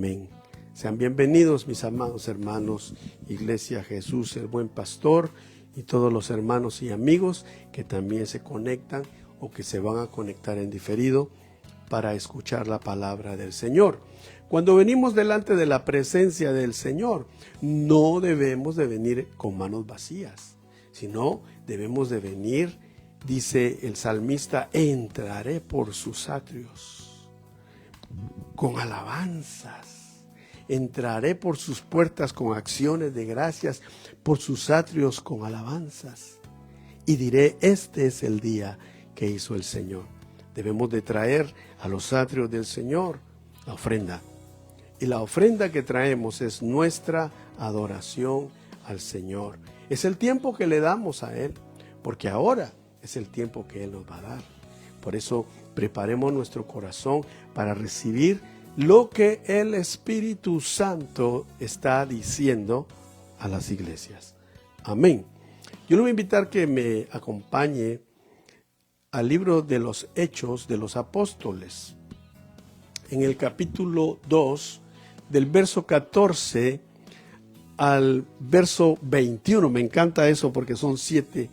Amén. Sean bienvenidos mis amados hermanos, Iglesia Jesús el Buen Pastor y todos los hermanos y amigos que también se conectan o que se van a conectar en diferido para escuchar la palabra del Señor. Cuando venimos delante de la presencia del Señor, no debemos de venir con manos vacías, sino debemos de venir, dice el salmista, entraré por sus atrios con alabanzas, entraré por sus puertas con acciones de gracias, por sus atrios con alabanzas, y diré, este es el día que hizo el Señor. Debemos de traer a los atrios del Señor la ofrenda, y la ofrenda que traemos es nuestra adoración al Señor. Es el tiempo que le damos a Él, porque ahora es el tiempo que Él nos va a dar. Por eso preparemos nuestro corazón para recibir lo que el Espíritu Santo está diciendo a las iglesias. Amén. Yo le voy a invitar que me acompañe al libro de los Hechos de los Apóstoles, en el capítulo 2, del verso 14 al verso 21. Me encanta eso porque son siete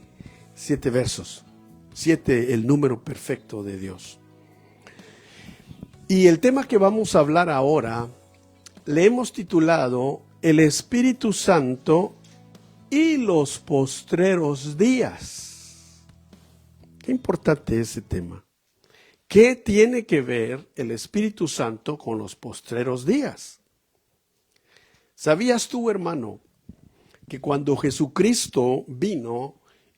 versos. 7, el número perfecto de Dios. Y el tema que vamos a hablar ahora, le hemos titulado El Espíritu Santo y los postreros días. Qué importante es ese tema. ¿Qué tiene que ver el Espíritu Santo con los postreros días? ¿Sabías tú, hermano, que cuando Jesucristo vino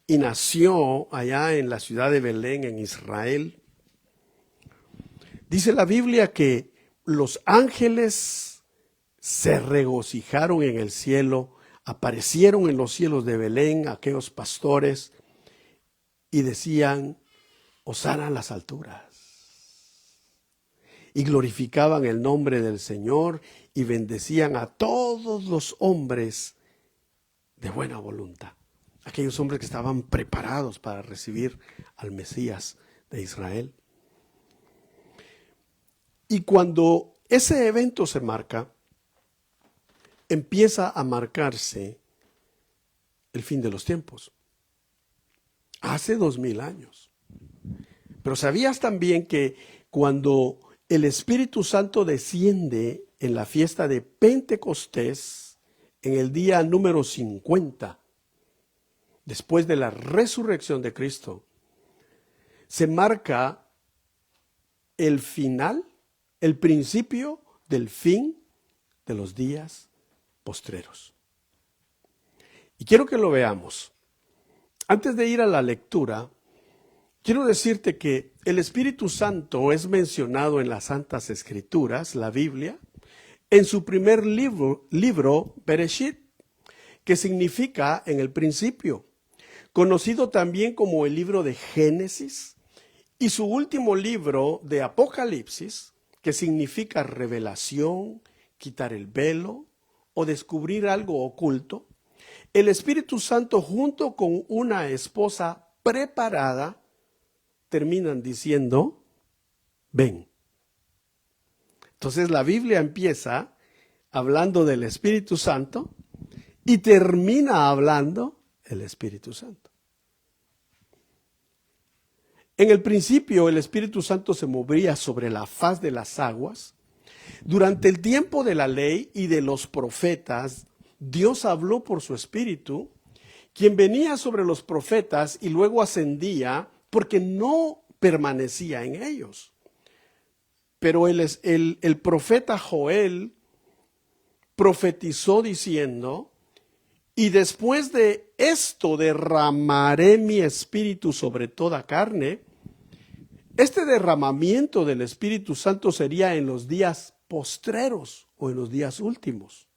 y nació allá en la ciudad de Belén, en Israel, dice la Biblia que los ángeles se regocijaron en el cielo, aparecieron en los cielos de Belén aquellos pastores y decían, hosana en las alturas. Y glorificaban el nombre del Señor y bendecían a todos los hombres de buena voluntad. Aquellos hombres que estaban preparados para recibir al Mesías de Israel. Y cuando ese evento se marca, empieza a marcarse el fin de los tiempos. Hace 2000 años. Pero ¿sabías también que cuando el Espíritu Santo desciende en la fiesta de Pentecostés, en el día número 50, después de la resurrección de Cristo, se marca el final, el principio del fin de los días postreros? Y quiero que lo veamos. Antes de ir a la lectura, quiero decirte que el Espíritu Santo es mencionado en las Santas Escrituras, la Biblia, en su primer libro, Bereshit, que significa en el principio, conocido también como el libro de Génesis, y su último libro de Apocalipsis, que significa revelación, quitar el velo o descubrir algo oculto. El Espíritu Santo junto con una esposa preparada terminan diciendo, ven. Entonces la Biblia empieza hablando del Espíritu Santo y termina hablando el Espíritu Santo. En el principio el Espíritu Santo se movía sobre la faz de las aguas. Durante el tiempo de la ley y de los profetas, Dios habló por su Espíritu, quien venía sobre los profetas y luego ascendía porque no permanecía en ellos. Pero el profeta Joel profetizó diciendo, y después de esto derramaré mi espíritu sobre toda carne. Este derramamiento del Espíritu Santo sería en los días postreros o en los días últimos.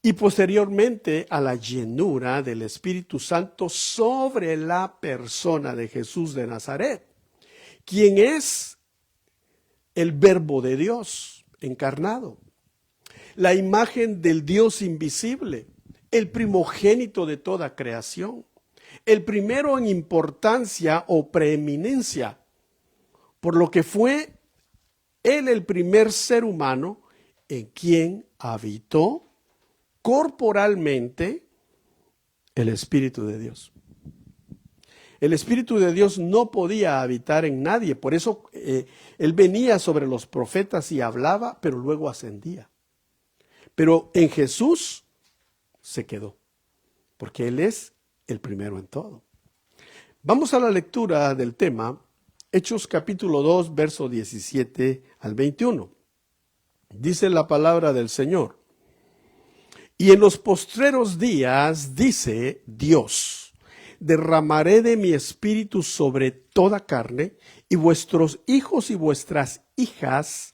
Y posteriormente a la llenura del Espíritu Santo sobre la persona de Jesús de Nazaret, quien es el Verbo de Dios encarnado, la imagen del Dios invisible, el primogénito de toda creación, el primero en importancia o preeminencia, por lo que fue él el primer ser humano en quien habitó corporalmente el Espíritu de Dios. El Espíritu de Dios no podía habitar en nadie, por eso Él venía sobre los profetas y hablaba, pero luego ascendía. Pero en Jesús se quedó, porque Él es el primero en todo. Vamos a la lectura del tema, Hechos capítulo 2, verso 17 al 21. Dice la palabra del Señor: y en los postreros días, dice Dios, derramaré de mi espíritu sobre toda carne, y vuestros hijos y vuestras hijas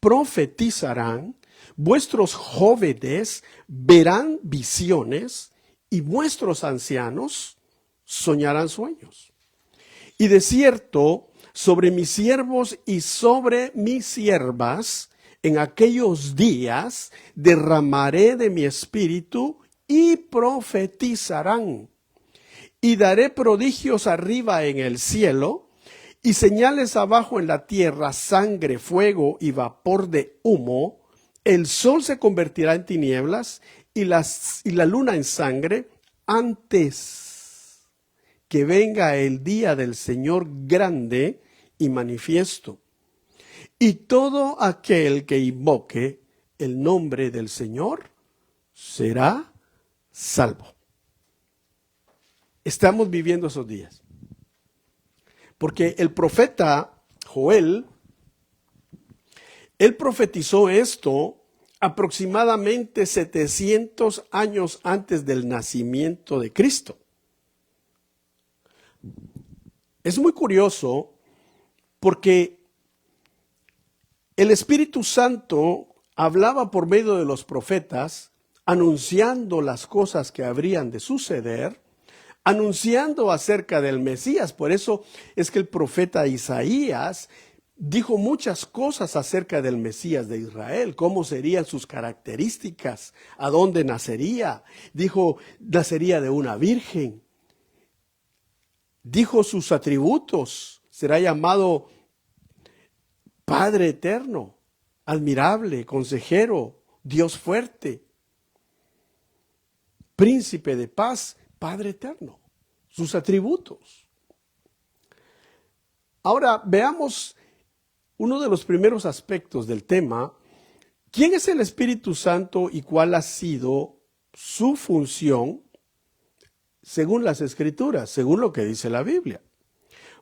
profetizarán, vuestros jóvenes verán visiones, y vuestros ancianos soñarán sueños. Y de cierto, sobre mis siervos y sobre mis siervas, en aquellos días derramaré de mi espíritu y profetizarán. Y daré prodigios arriba en el cielo y señales abajo en la tierra, sangre, fuego y vapor de humo. El sol se convertirá en tinieblas y la luna en sangre antes que venga el día del Señor grande y manifiesto. Y todo aquel que invoque el nombre del Señor será salvo. Estamos viviendo esos días. Porque el profeta Joel, él profetizó esto aproximadamente 700 años antes del nacimiento de Cristo. Es muy curioso porque el Espíritu Santo hablaba por medio de los profetas, anunciando las cosas que habrían de suceder, anunciando acerca del Mesías. Por eso es que el profeta Isaías dijo muchas cosas acerca del Mesías de Israel, cómo serían sus características, a dónde nacería. Dijo, nacería de una virgen. Dijo sus atributos, será llamado Padre eterno, admirable, consejero, Dios fuerte, príncipe de paz, Padre eterno, sus atributos. Ahora veamos uno de los primeros aspectos del tema. ¿Quién es el Espíritu Santo y cuál ha sido su función según las Escrituras, según lo que dice la Biblia?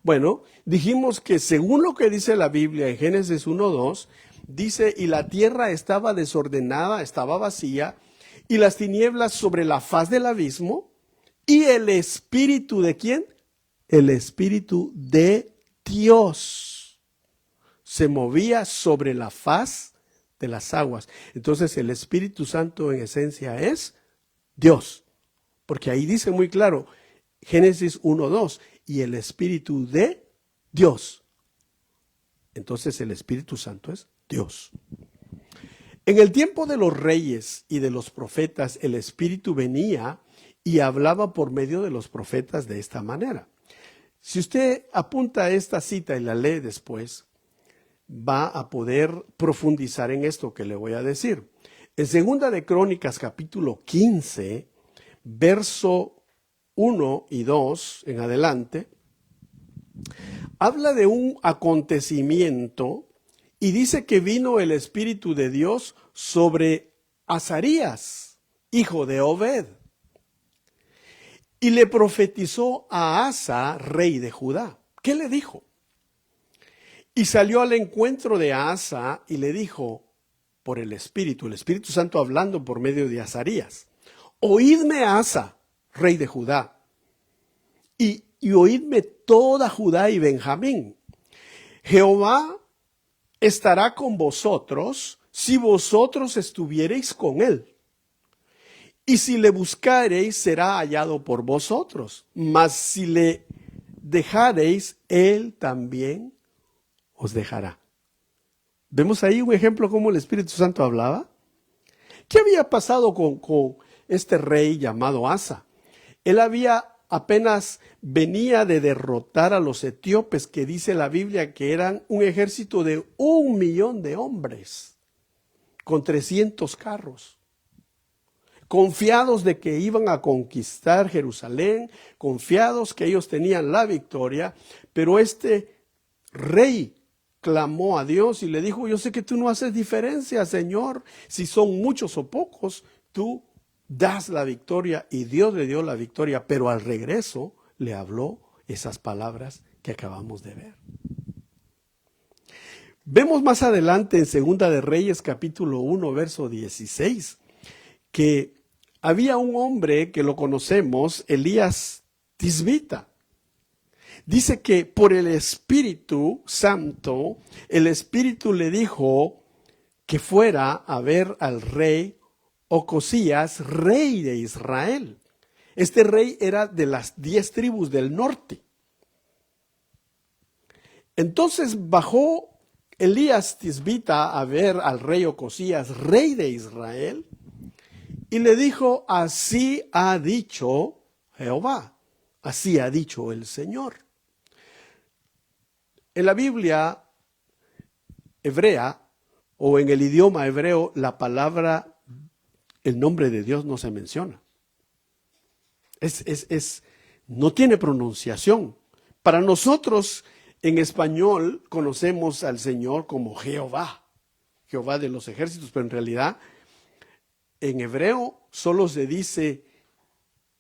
Bueno, dijimos que según lo que dice la Biblia en Génesis 1:2, dice, y la tierra estaba desordenada, estaba vacía, y las tinieblas sobre la faz del abismo, y el Espíritu ¿de quién? El Espíritu de Dios se movía sobre la faz de las aguas. Entonces el Espíritu Santo en esencia es Dios, porque ahí dice muy claro, Génesis 1:2, y el Espíritu de Dios. Entonces el Espíritu Santo es Dios. En el tiempo de los reyes y de los profetas, el Espíritu venía y hablaba por medio de los profetas de esta manera. Si usted apunta esta cita y la lee después, va a poder profundizar en esto que le voy a decir. En 2 de Crónicas, capítulo 15, verso 1 y 2 en adelante, habla de un acontecimiento y dice que vino el Espíritu de Dios sobre Azarías, hijo de Obed, y le profetizó a Asa, rey de Judá. ¿Qué le dijo? Y salió al encuentro de Asa y le dijo por el Espíritu Santo hablando por medio de Azarías: oídme, Asa, rey de Judá, y oídme toda Judá y Benjamín. Jehová estará con vosotros si vosotros estuviereis con él. Y si le buscareis, será hallado por vosotros. Mas si le dejareis, él también os dejará. ¿Vemos ahí un ejemplo cómo el Espíritu Santo hablaba? ¿Qué había pasado con este rey llamado Asa? Él apenas venía de derrotar a los etíopes, que dice la Biblia que eran un ejército de 1,000,000 de hombres con 300 carros, confiados de que iban a conquistar Jerusalén, confiados que ellos tenían la victoria, pero este rey clamó a Dios y le dijo: yo sé que tú no haces diferencia, Señor, si son muchos o pocos, tú das la victoria, y Dios le dio la victoria, pero al regreso le habló esas palabras que acabamos de ver. Vemos más adelante en Segunda de Reyes capítulo 1 verso 16 que había un hombre que lo conocemos, Elías Tisbita. Dice que por el Espíritu Santo, el Espíritu le dijo que fuera a ver al rey Ocosías, rey de Israel. Este rey era de las 10 tribus del norte. Entonces bajó Elías Tisbita a ver al rey Ocosías, rey de Israel, y le dijo: así ha dicho Jehová, así ha dicho el Señor. En la Biblia hebrea o en el idioma hebreo, la palabra, el nombre de Dios no se menciona. No tiene pronunciación. Para nosotros en español conocemos al Señor como Jehová, Jehová de los ejércitos, pero en realidad en hebreo solo se dice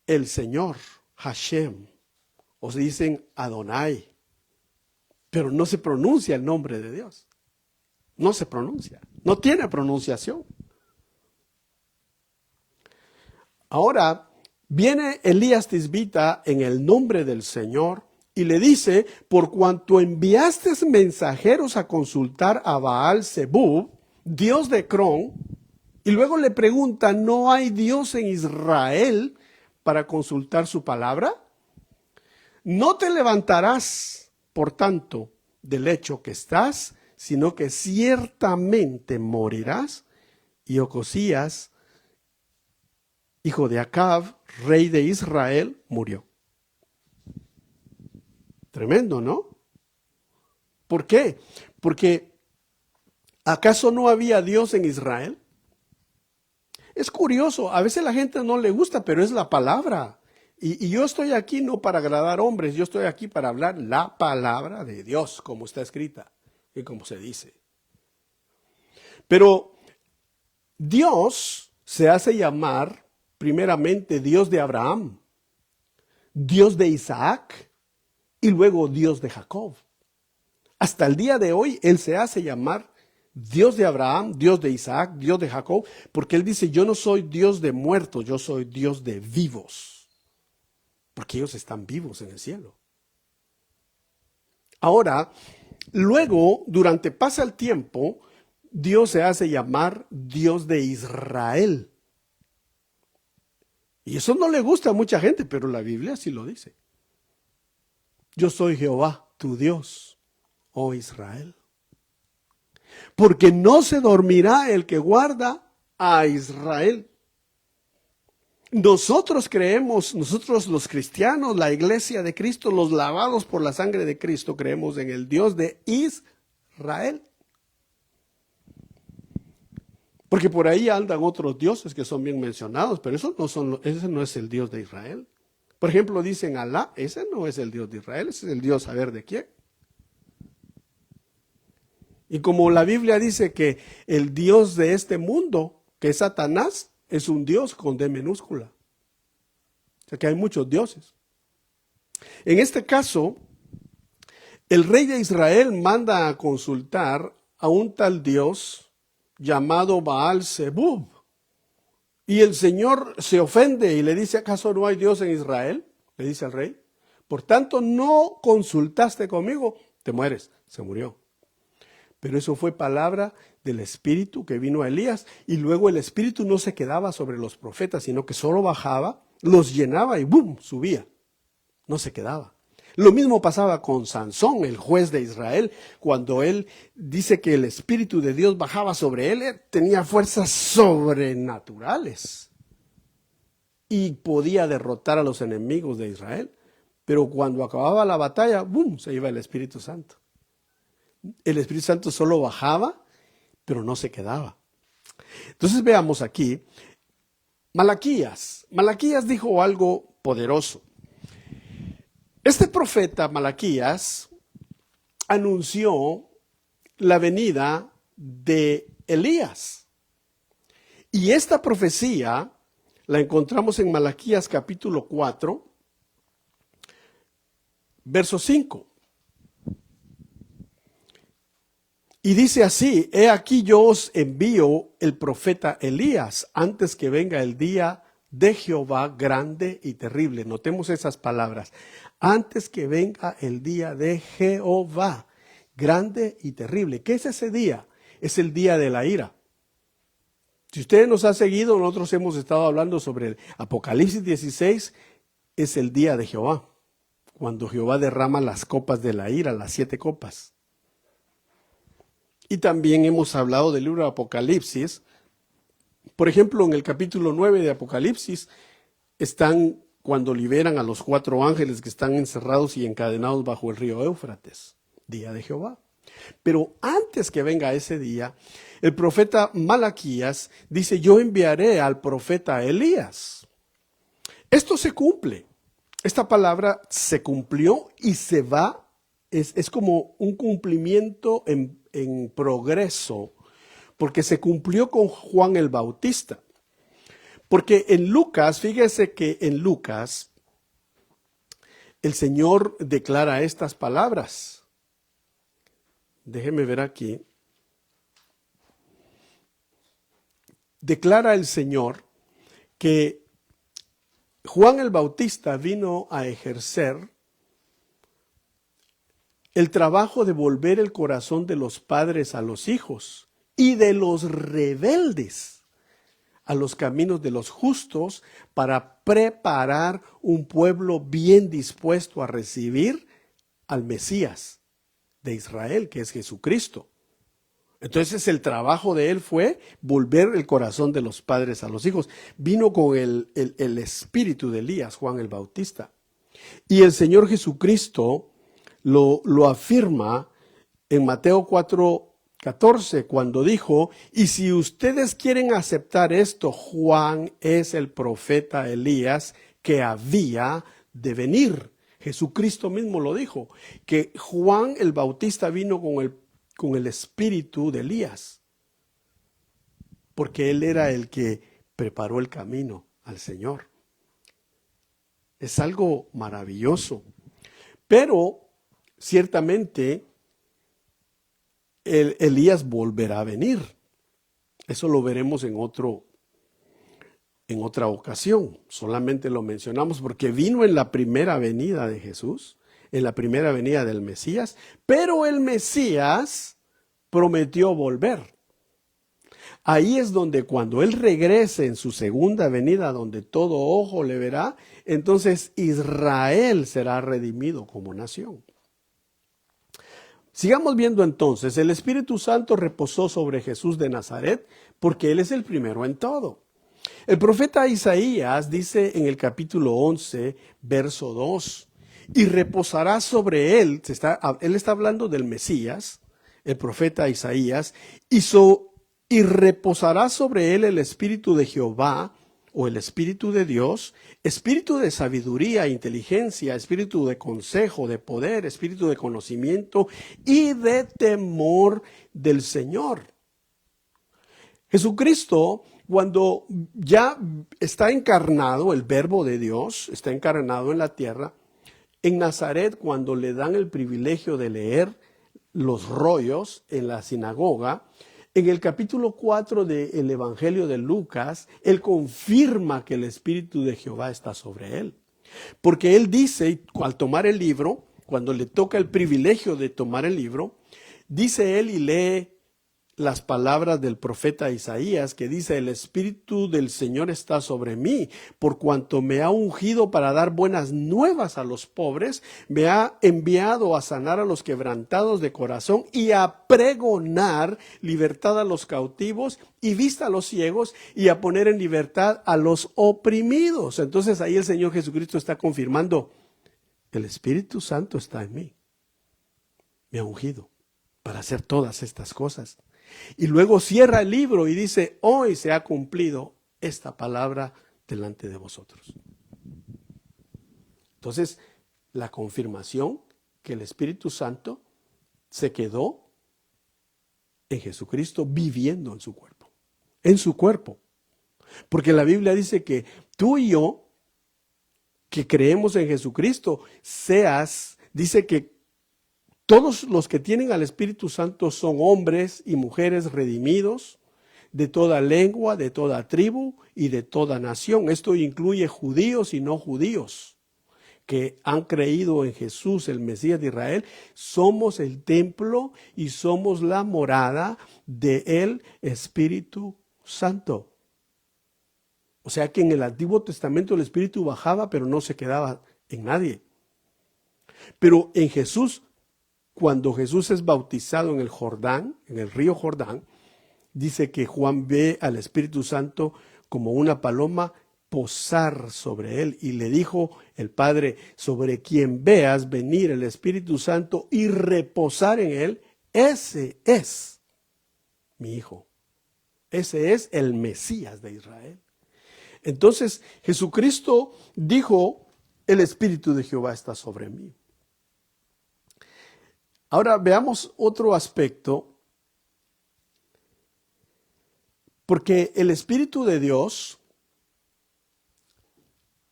el Señor, Hashem, o se dicen Adonai, pero no se pronuncia el nombre de Dios. No se pronuncia, no tiene pronunciación. Ahora viene Elías Tisbita en el nombre del Señor y le dice: por cuanto enviaste mensajeros a consultar a Baal Zebub, dios de Cron, y luego le pregunta: ¿no hay Dios en Israel para consultar su palabra? No te levantarás, por tanto, del lecho que estás, sino que ciertamente morirás. Y Ocosías, hijo de Acab, rey de Israel, murió. Tremendo, ¿no? ¿Por qué? Porque ¿acaso no había Dios en Israel? Es curioso, a veces la gente no le gusta, pero es la palabra. Y yo estoy aquí no para agradar hombres, yo estoy aquí para hablar la palabra de Dios, como está escrita y como se dice. Pero Dios se hace llamar primeramente Dios de Abraham, Dios de Isaac y luego Dios de Jacob. Hasta el día de hoy Él se hace llamar Dios de Abraham, Dios de Isaac, Dios de Jacob, porque Él dice: yo no soy Dios de muertos, yo soy Dios de vivos, porque ellos están vivos en el cielo. Ahora, luego, durante pasa el tiempo, Dios se hace llamar Dios de Israel. Y eso no le gusta a mucha gente, pero la Biblia sí lo dice. Yo soy Jehová, tu Dios, oh Israel. Porque no se dormirá el que guarda a Israel. Nosotros creemos, nosotros los cristianos, la iglesia de Cristo, los lavados por la sangre de Cristo, creemos en el Dios de Israel. Porque por ahí andan otros dioses que son bien mencionados, pero ese no es el Dios de Israel. Por ejemplo, dicen Alá, ese no es el Dios de Israel, ese es el Dios saber de quién. Y como la Biblia dice que el Dios de este mundo, que es Satanás, es un Dios con D minúscula. O sea que hay muchos dioses. En este caso, el rey de Israel manda a consultar a un tal Dios llamado Baal Zebub. Y el Señor se ofende y le dice: ¿acaso no hay Dios en Israel? Le dice al rey. Por tanto, no consultaste conmigo, te mueres. Se murió. Pero eso fue palabra del Espíritu que vino a Elías, y luego el Espíritu no se quedaba sobre los profetas, sino que solo bajaba, los llenaba y ¡bum!, subía. No se quedaba. Lo mismo pasaba con Sansón, el juez de Israel, cuando él dice que el Espíritu de Dios bajaba sobre él, tenía fuerzas sobrenaturales y podía derrotar a los enemigos de Israel. Pero cuando acababa la batalla, ¡bum!, se iba el Espíritu Santo. El Espíritu Santo solo bajaba, pero no se quedaba. Entonces veamos aquí, Malaquías. Malaquías dijo algo poderoso. Este profeta Malaquías anunció la venida de Elías. Y esta profecía la encontramos en Malaquías capítulo 4, verso 5. Y dice así: he aquí yo os envío el profeta Elías antes que venga el día de Jehová grande y terrible. Notemos esas palabras. Antes que venga el día de Jehová grande y terrible. ¿Qué es ese día? Es el día de la ira. Si usted nos ha seguido, nosotros hemos estado hablando sobre el Apocalipsis 16, es el día de Jehová. Cuando Jehová derrama las copas de la ira, las 7 copas. Y también hemos hablado del libro de Apocalipsis. Por ejemplo, en el capítulo 9 de Apocalipsis están cuando liberan a los 4 ángeles que están encerrados y encadenados bajo el río Éufrates. Día de Jehová. Pero antes que venga ese día, el profeta Malaquías dice: yo enviaré al profeta Elías. Esto se cumple. Esta palabra se cumplió y se va. Es como un cumplimiento en progreso, porque se cumplió con Juan el Bautista. Porque en Lucas, fíjese que en Lucas, el Señor declara estas palabras. Déjeme ver aquí. Declara el Señor que Juan el Bautista vino a ejercer el trabajo de volver el corazón de los padres a los hijos y de los rebeldes a los caminos de los justos, para preparar un pueblo bien dispuesto a recibir al Mesías de Israel, que es Jesucristo. Entonces el trabajo de él fue volver el corazón de los padres a los hijos. Vino con el espíritu de Elías, Juan el Bautista. Y el Señor Jesucristo lo afirma en Mateo 4:14, cuando dijo: y si ustedes quieren aceptar esto, Juan es el profeta Elías que había de venir. Jesucristo mismo lo dijo, que Juan el Bautista vino con el espíritu de Elías, porque él era el que preparó el camino al Señor. Es algo maravilloso. Pero ciertamente Elías volverá a venir. Eso lo veremos en otra ocasión. Solamente lo mencionamos porque vino en la primera venida de Jesús, en la primera venida del Mesías, pero el Mesías prometió volver. Ahí es donde cuando Él regrese en su segunda venida, donde todo ojo le verá, entonces Israel será redimido como nación. Sigamos viendo entonces, el Espíritu Santo reposó sobre Jesús de Nazaret porque Él es el primero en todo. El profeta Isaías dice en el capítulo 11, verso 2, y reposará sobre él, él está hablando del Mesías, el profeta Isaías, y reposará sobre él el Espíritu de Jehová, o el Espíritu de Dios, espíritu de sabiduría, inteligencia, espíritu de consejo, de poder, espíritu de conocimiento y de temor del Señor. Jesucristo, cuando ya está encarnado, el Verbo de Dios está encarnado en la tierra, en Nazaret, cuando le dan el privilegio de leer los rollos en la sinagoga, en el capítulo 4 del Evangelio de Lucas, él confirma que el Espíritu de Jehová está sobre él. Porque él dice, al tomar el libro, cuando le toca el privilegio de tomar el libro, dice él y lee las palabras del profeta Isaías, que dice: el Espíritu del Señor está sobre mí, por cuanto me ha ungido para dar buenas nuevas a los pobres, me ha enviado a sanar a los quebrantados de corazón y a pregonar libertad a los cautivos y vista a los ciegos y a poner en libertad a los oprimidos. Entonces ahí el Señor Jesucristo está confirmando: el Espíritu Santo está en mí, me ha ungido para hacer todas estas cosas. Y luego cierra el libro y dice, hoy se ha cumplido esta palabra delante de vosotros. Entonces, la confirmación que el Espíritu Santo se quedó en Jesucristo viviendo en su cuerpo. En su cuerpo. Porque la Biblia dice que tú y yo, que creemos en Jesucristo, dice que todos los que tienen al Espíritu Santo son hombres y mujeres redimidos de toda lengua, de toda tribu y de toda nación. Esto incluye judíos y no judíos que han creído en Jesús, el Mesías de Israel. Somos el templo y somos la morada del Espíritu Santo. O sea que en el Antiguo Testamento el Espíritu bajaba, pero no se quedaba en nadie. Pero en Jesús, cuando Jesús es bautizado en el Jordán, en el río Jordán, dice que Juan ve al Espíritu Santo como una paloma posar sobre él. Y le dijo el Padre, sobre quien veas venir el Espíritu Santo y reposar en él, ese es mi Hijo. Ese es el Mesías de Israel. Entonces Jesucristo dijo, el Espíritu de Jehová está sobre mí. Ahora veamos otro aspecto, porque el Espíritu de Dios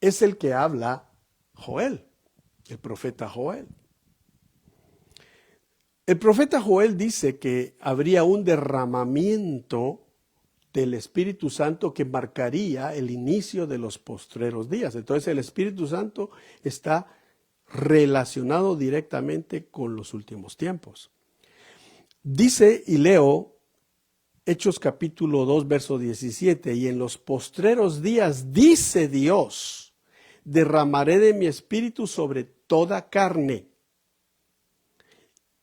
es el que habla Joel, el profeta Joel. El profeta Joel dice que habría un derramamiento del Espíritu Santo que marcaría el inicio de los postreros días. Entonces el Espíritu Santo está relacionado directamente con los últimos tiempos. Dice, y leo, Hechos capítulo 2, verso 17, y en los postreros días, dice Dios, derramaré de mi espíritu sobre toda carne,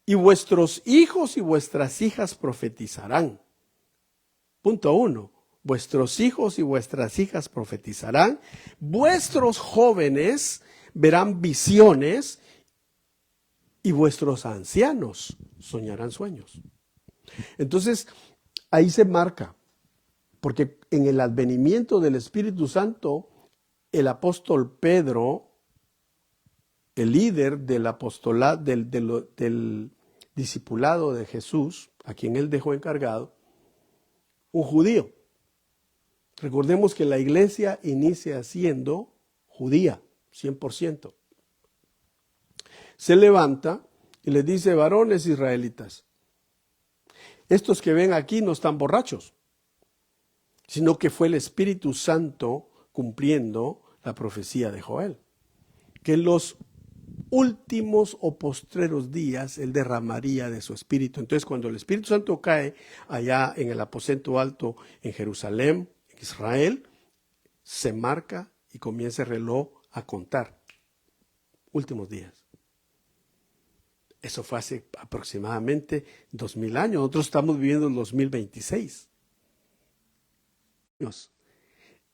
y vuestros hijos y vuestras hijas profetizarán. Punto 1. Vuestros hijos y vuestras hijas profetizarán, vuestros jóvenes verán visiones y vuestros ancianos soñarán sueños. Entonces, ahí se marca, porque en el advenimiento del Espíritu Santo, el apóstol Pedro, el líder del apostolado, del discipulado de Jesús, a quien él dejó encargado, un judío. Recordemos que la iglesia inicia siendo judía, 100%. Se levanta y les dice, varones israelitas, estos que ven aquí no están borrachos, sino que fue el Espíritu Santo cumpliendo la profecía de Joel, que en los últimos o postreros días él derramaría de su Espíritu. Entonces, cuando el Espíritu Santo cae allá en el aposento alto en Jerusalén, en Israel, se marca y comienza el reloj a contar. Últimos días. Eso fue hace aproximadamente 2000 años. Nosotros estamos viviendo en 2026.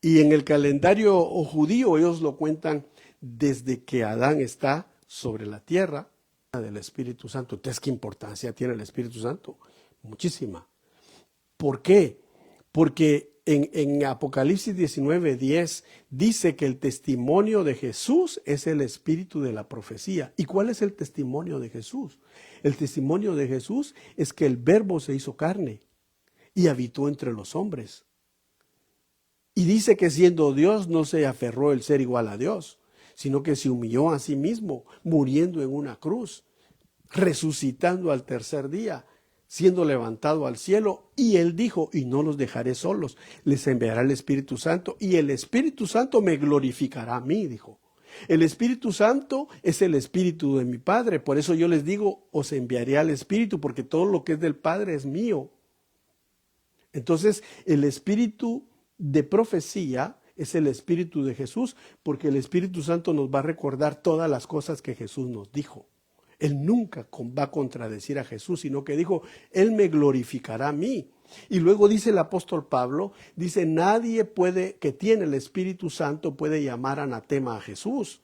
Y en el calendario judío ellos lo cuentan desde que Adán está sobre la tierra del Espíritu Santo. Entonces, ¿qué importancia tiene el Espíritu Santo? Muchísima. ¿Por qué? Porque en Apocalipsis 19:10 dice que el testimonio de Jesús es el espíritu de la profecía. ¿Y cuál es el testimonio de Jesús? El testimonio de Jesús es que el Verbo se hizo carne y habitó entre los hombres. Y dice que siendo Dios no se aferró el ser igual a Dios, sino que se humilló a sí mismo, muriendo en una cruz, resucitando al tercer día, siendo levantado al cielo, y él dijo, y no los dejaré solos, les enviará el Espíritu Santo, y el Espíritu Santo me glorificará a mí, dijo. El Espíritu Santo es el Espíritu de mi Padre, por eso yo les digo, os enviaré al Espíritu, porque todo lo que es del Padre es mío. Entonces, el Espíritu de profecía es el Espíritu de Jesús, porque el Espíritu Santo nos va a recordar todas las cosas que Jesús nos dijo. Él nunca va a contradecir a Jesús, sino que dijo, Él me glorificará a mí. Y luego dice el apóstol Pablo, dice, nadie que tiene el Espíritu Santo puede llamar anatema a Jesús.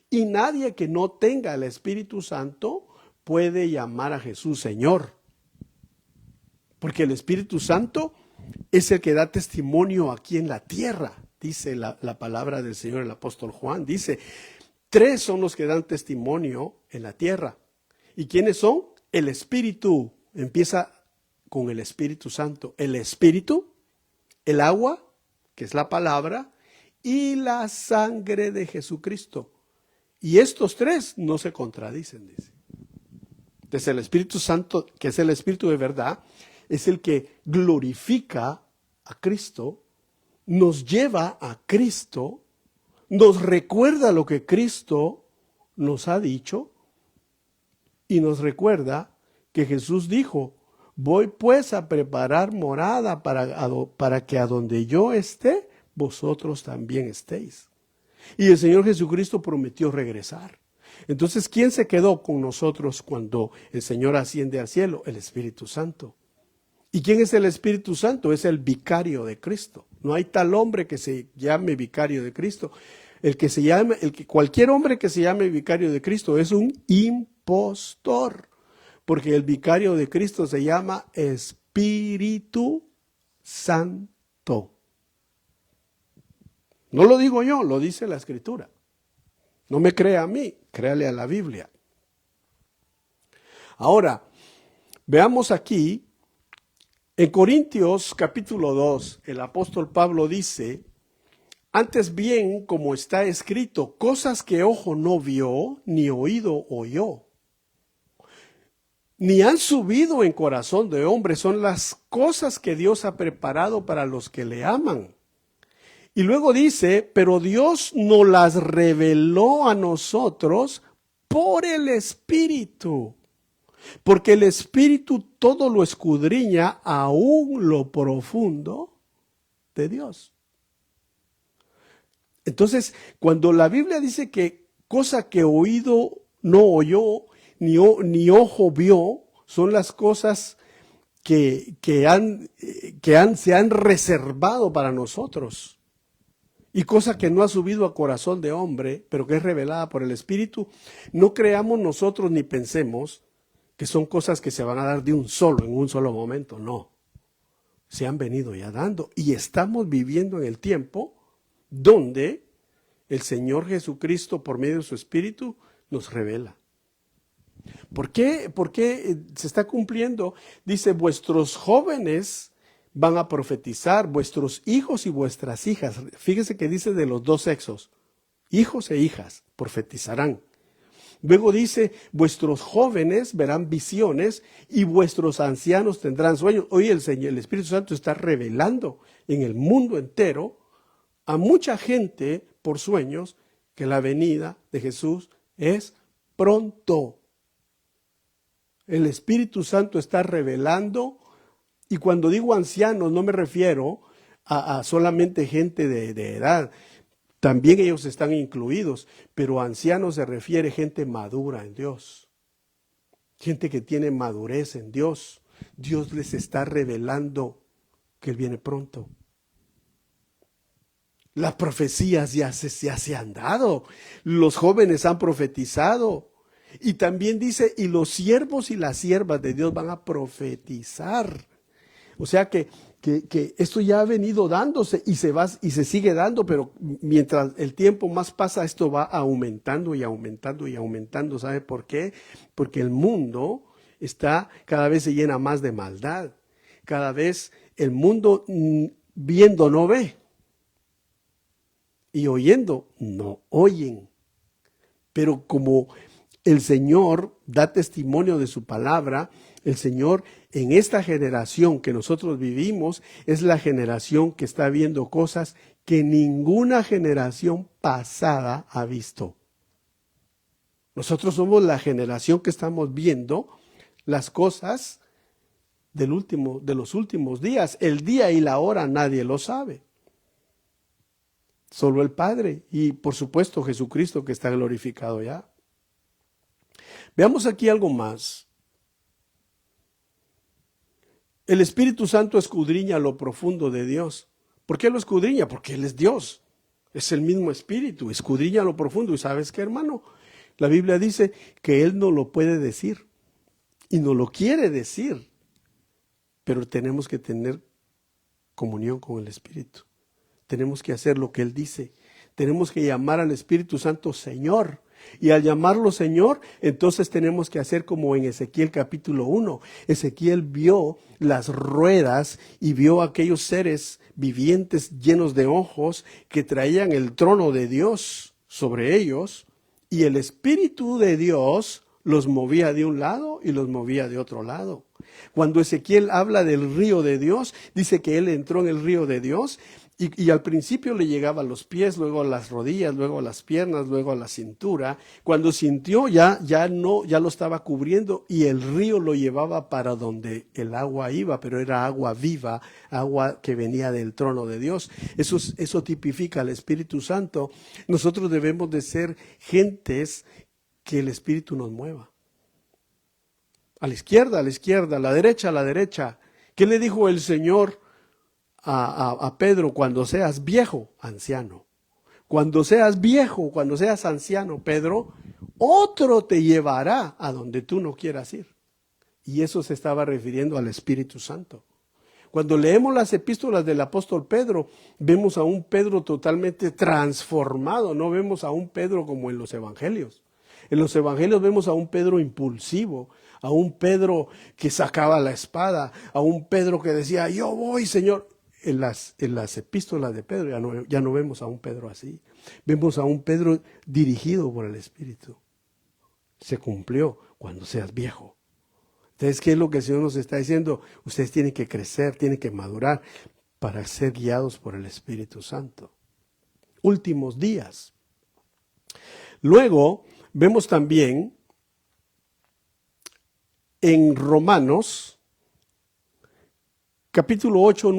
Y nadie que no tenga el Espíritu Santo puede llamar a Jesús Señor. Porque el Espíritu Santo es el que da testimonio aquí en la tierra, dice la palabra del Señor, el apóstol Juan. Dice, 3 son los que dan testimonio en la tierra. ¿Y quiénes son? El Espíritu. Empieza con el Espíritu Santo. El Espíritu, el agua, que es la palabra, y la sangre de Jesucristo. Y estos 3 no se contradicen, dice. Entonces el Espíritu Santo, que es el Espíritu de verdad, es el que glorifica a Cristo, nos lleva a Cristo, nos recuerda lo que Cristo nos ha dicho y nos recuerda que Jesús dijo, voy pues a preparar morada para que a donde yo esté, vosotros también estéis. Y el Señor Jesucristo prometió regresar. Entonces, ¿quién se quedó con nosotros cuando el Señor asciende al cielo? El Espíritu Santo. ¿Y quién es el Espíritu Santo? Es el vicario de Cristo. No hay tal hombre que se llame vicario de Cristo. Cualquier hombre que se llame vicario de Cristo es un impostor. Porque el vicario de Cristo se llama Espíritu Santo. No lo digo yo, lo dice la Escritura. No me crea a mí, créale a la Biblia. Ahora, veamos aquí, en Corintios capítulo 2, el apóstol Pablo dice, antes bien, como está escrito, cosas que ojo no vio, ni oído oyó, ni han subido en corazón de hombre, son las cosas que Dios ha preparado para los que le aman. Y luego dice, pero Dios nos las reveló a nosotros por el Espíritu. Porque el Espíritu todo lo escudriña, aún lo profundo de Dios. Entonces, cuando la Biblia dice que cosa que oído no oyó, ni ojo vio, son las cosas que se han reservado para nosotros. Y cosa que no ha subido a corazón de hombre, pero que es revelada por el Espíritu, no creamos nosotros ni pensemos que son cosas que se van a dar en un solo momento. No, se han venido ya dando y estamos viviendo en el tiempo donde el Señor Jesucristo, por medio de su Espíritu, nos revela. ¿Por qué? Porque se está cumpliendo. Dice, vuestros jóvenes van a profetizar, vuestros hijos y vuestras hijas. Fíjese que dice de los 2 sexos, hijos e hijas profetizarán. Luego dice, vuestros jóvenes verán visiones y vuestros ancianos tendrán sueños. Hoy el Espíritu Santo está revelando en el mundo entero a mucha gente por sueños que la venida de Jesús es pronto. El Espíritu Santo está revelando. Y cuando digo ancianos no me refiero a solamente gente de edad, también ellos están incluidos, pero ancianos se refiere gente madura en Dios, gente que tiene madurez en Dios. Dios les está revelando que Él viene pronto. Las profecías ya se han dado, los jóvenes han profetizado. Y también dice, y los siervos y las siervas de Dios van a profetizar. O sea que esto ya ha venido dándose y se sigue dando, pero mientras el tiempo más pasa, esto va aumentando y aumentando y aumentando. ¿Sabe por qué? Porque el mundo cada vez se llena más de maldad. Cada vez el mundo viendo no ve y oyendo no oyen. Pero como el Señor da testimonio de su palabra, el Señor en esta generación que nosotros vivimos es la generación que está viendo cosas que ninguna generación pasada ha visto. Nosotros somos la generación que estamos viendo las cosas de los últimos días. El día y la hora nadie lo sabe. Solo el Padre y por supuesto Jesucristo que está glorificado ya. Veamos aquí algo más. El Espíritu Santo escudriña lo profundo de Dios. ¿Por qué lo escudriña? Porque Él es Dios. Es el mismo Espíritu. Escudriña lo profundo. ¿Y sabes qué, hermano? La Biblia dice que Él no lo puede decir. Y no lo quiere decir. pero tenemos que tener comunión con el Espíritu. Tenemos que hacer lo que Él dice. Tenemos que llamar al Espíritu Santo Señor. Y al llamarlo Señor, entonces tenemos que hacer como en Ezequiel capítulo 1. Ezequiel vio las ruedas y vio aquellos seres vivientes llenos de ojos que traían el trono de Dios sobre ellos. Y el Espíritu de Dios los movía de un lado y los movía de otro lado. Cuando Ezequiel habla del río de Dios, dice que él entró en el río de Dios y al principio le llegaba a los pies, luego a las rodillas, luego a las piernas, luego a la cintura. Cuando sintió ya lo estaba cubriendo y el río lo llevaba para donde el agua iba, pero era agua viva, agua que venía del trono de Dios. Eso tipifica al Espíritu Santo. Nosotros debemos de ser gentes que el Espíritu nos mueva. A la izquierda, a la derecha. ¿Qué le dijo el Señor a Pedro? Cuando seas viejo, anciano. Cuando seas viejo, cuando seas anciano, Pedro, otro te llevará a donde tú no quieras ir. Y eso se estaba refiriendo al Espíritu Santo. Cuando leemos las epístolas del apóstol Pedro, vemos a un Pedro totalmente transformado. No vemos a un Pedro como en los evangelios. En los evangelios vemos a un Pedro impulsivo, a un Pedro que sacaba la espada, a un Pedro que decía, yo voy, Señor. En las epístolas de Pedro ya no vemos a un Pedro así. Vemos a un Pedro dirigido por el Espíritu. Se cumplió cuando seas viejo. Entonces, ¿qué es lo que el Señor nos está diciendo? Ustedes tienen que crecer, tienen que madurar para ser guiados por el Espíritu Santo. Últimos días. Luego, vemos también en Romanos, capítulo 8,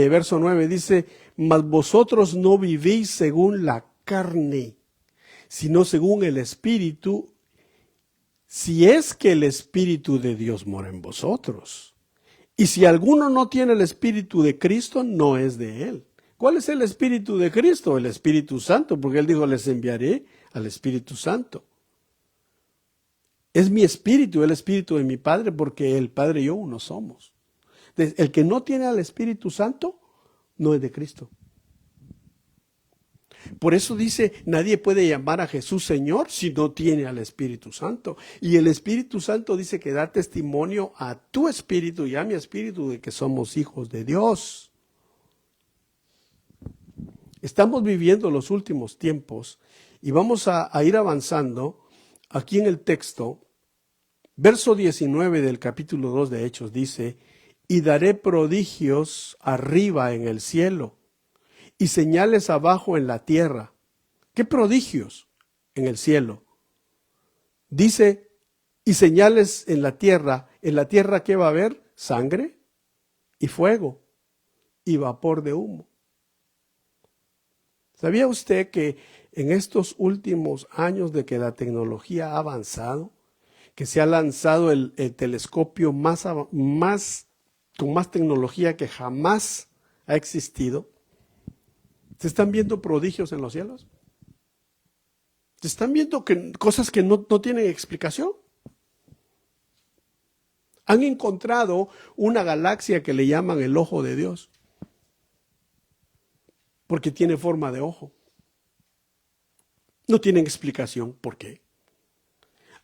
verso 9, dice, mas vosotros no vivís según la carne, sino según el Espíritu, si es que el Espíritu de Dios mora en vosotros. Y si alguno no tiene el Espíritu de Cristo, no es de él. ¿Cuál es el Espíritu de Cristo? El Espíritu Santo, porque Él dijo, les enviaré al Espíritu Santo. Es mi espíritu, el espíritu de mi Padre, porque el Padre y yo uno somos. Entonces, el que no tiene al Espíritu Santo, no es de Cristo. Por eso dice, nadie puede llamar a Jesús Señor si no tiene al Espíritu Santo. Y el Espíritu Santo dice que da testimonio a tu espíritu y a mi espíritu de que somos hijos de Dios. Estamos viviendo los últimos tiempos y vamos a ir avanzando. Aquí en el texto, verso 19 del capítulo 2 de Hechos dice, y daré prodigios arriba en el cielo y señales abajo en la tierra. ¿Qué prodigios en el cielo? Dice, y señales en la tierra. ¿En la tierra qué va a haber? Sangre y fuego y vapor de humo. ¿Sabía usted que en estos últimos años de que la tecnología ha avanzado, que se ha lanzado el telescopio con más tecnología que jamás ha existido? ¿Se están viendo prodigios en los cielos? ¿Se están viendo cosas que no tienen explicación? Han encontrado una galaxia que le llaman el ojo de Dios, porque tiene forma de ojo. No tienen explicación por qué.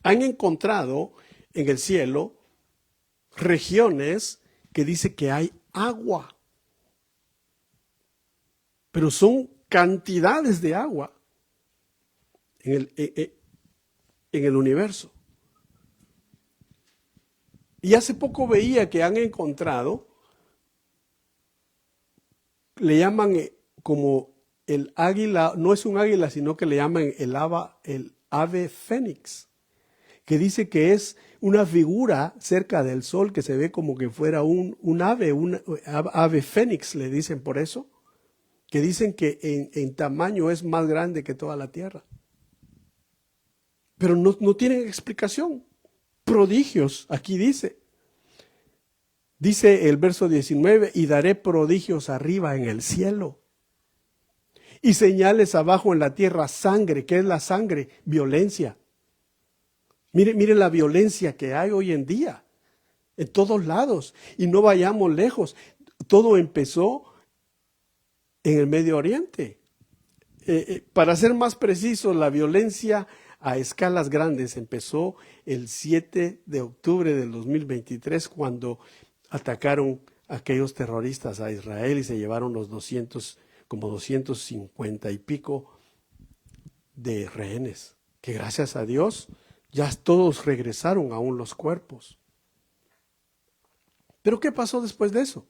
Han encontrado en el cielo regiones que dice que hay agua, pero son cantidades de agua en el universo. Y hace poco veía que han encontrado, le llaman como el águila, no es un águila, sino que le llaman el ave fénix, que dice que es una figura cerca del sol que se ve como que fuera un ave fénix, le dicen por eso, que dicen que en tamaño es más grande que toda la tierra. Pero no tienen explicación. Prodigios, aquí dice. Dice el verso 19, y daré prodigios arriba en el cielo. Y señales abajo en la tierra, sangre. ¿Qué es la sangre? Violencia. Mire la violencia que hay hoy en día. en todos lados. Y no vayamos lejos. Todo empezó en el Medio Oriente. Para ser más preciso, la violencia a escalas grandes empezó el 7 de octubre del 2023 cuando atacaron a aquellos terroristas a Israel y se llevaron los 250 y pico de rehenes, que gracias a Dios ya todos regresaron, aún los cuerpos. Pero ¿qué pasó después de eso?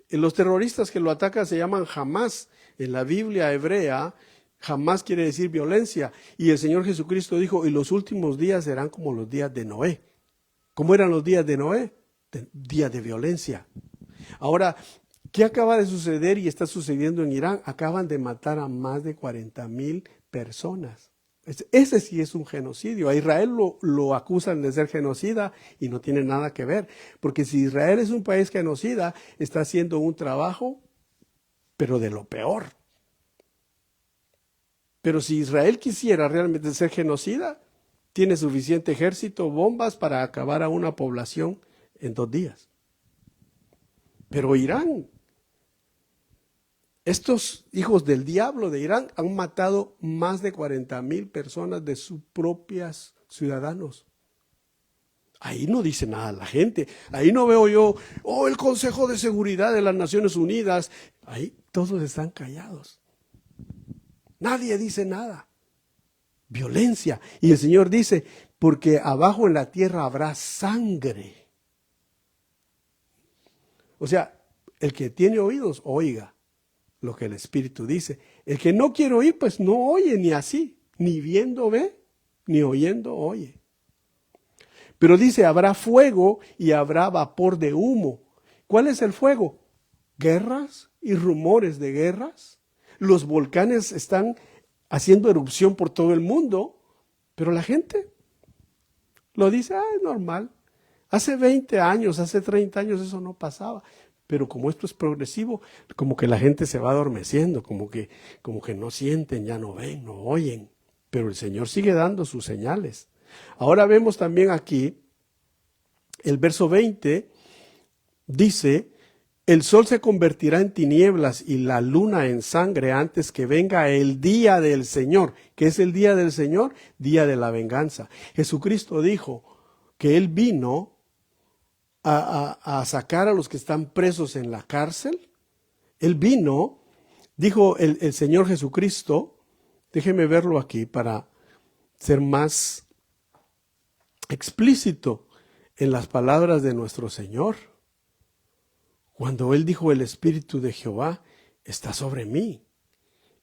Los terroristas que lo atacan se llaman Hamás. En la Biblia hebrea, Hamás quiere decir violencia. Y el Señor Jesucristo dijo, y los últimos días serán como los días de Noé. ¿Cómo eran los días de Noé? Días de violencia. Ahora, ¿qué acaba de suceder y está sucediendo en Irán? Acaban de matar a más de 40,000 personas. Ese sí es un genocidio. A Israel lo acusan de ser genocida y no tiene nada que ver. Porque si Israel es un país genocida, está haciendo un trabajo, pero de lo peor. Pero si Israel quisiera realmente ser genocida, tiene suficiente ejército, bombas para acabar a una población en 2 días. Pero Irán, estos hijos del diablo de Irán han matado más de 40,000 personas de sus propios ciudadanos. Ahí no dice nada la gente. Ahí no veo yo, el Consejo de Seguridad de las Naciones Unidas. Ahí todos están callados. Nadie dice nada. Violencia. Y el Señor dice, porque abajo en la tierra habrá sangre. O sea, el que tiene oídos, oiga lo que el Espíritu dice. El que no quiere oír, pues no oye ni así. Ni viendo ve, ni oyendo oye. Pero dice, habrá fuego y habrá vapor de humo. ¿Cuál es el fuego? Guerras y rumores de guerras. Los volcanes están haciendo erupción por todo el mundo, pero la gente lo dice, es normal. Hace 20 años, hace 30 años eso no pasaba. Pero como esto es progresivo, como que la gente se va adormeciendo, como que no sienten, ya no ven, no oyen. Pero el Señor sigue dando sus señales. Ahora vemos también aquí, el verso 20 dice, el sol se convertirá en tinieblas y la luna en sangre antes que venga el día del Señor. ¿Qué es el día del Señor? Día de la venganza. Jesucristo dijo que Él vino a sacar a los que están presos en la cárcel. Él vino, dijo el Señor Jesucristo, déjeme verlo aquí para ser más explícito en las palabras de nuestro Señor. Cuando Él dijo, el Espíritu de Jehová está sobre mí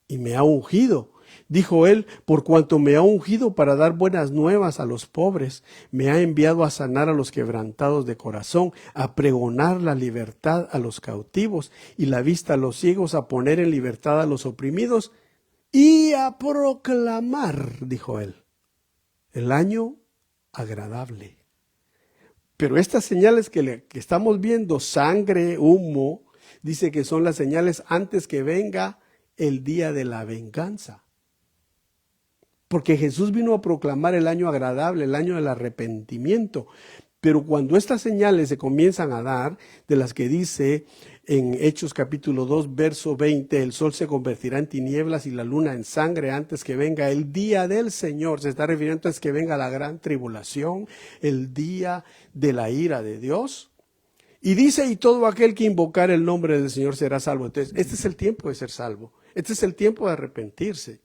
y me ha ungido. Dijo Él, por cuanto me ha ungido para dar buenas nuevas a los pobres, me ha enviado a sanar a los quebrantados de corazón, a pregonar la libertad a los cautivos y la vista a los ciegos, a poner en libertad a los oprimidos y a proclamar, dijo Él, el año agradable. Pero estas señales que estamos viendo, sangre, humo, dice que son las señales antes que venga el día de la venganza. Porque Jesús vino a proclamar el año agradable, el año del arrepentimiento. Pero cuando estas señales se comienzan a dar, de las que dice en Hechos capítulo 2, verso 20, el sol se convertirá en tinieblas y la luna en sangre antes que venga el día del Señor. Se está refiriendo antes que venga la gran tribulación, el día de la ira de Dios. Y dice, y todo aquel que invocar el nombre del Señor será salvo. Entonces, este es el tiempo de ser salvo. Este es el tiempo de arrepentirse.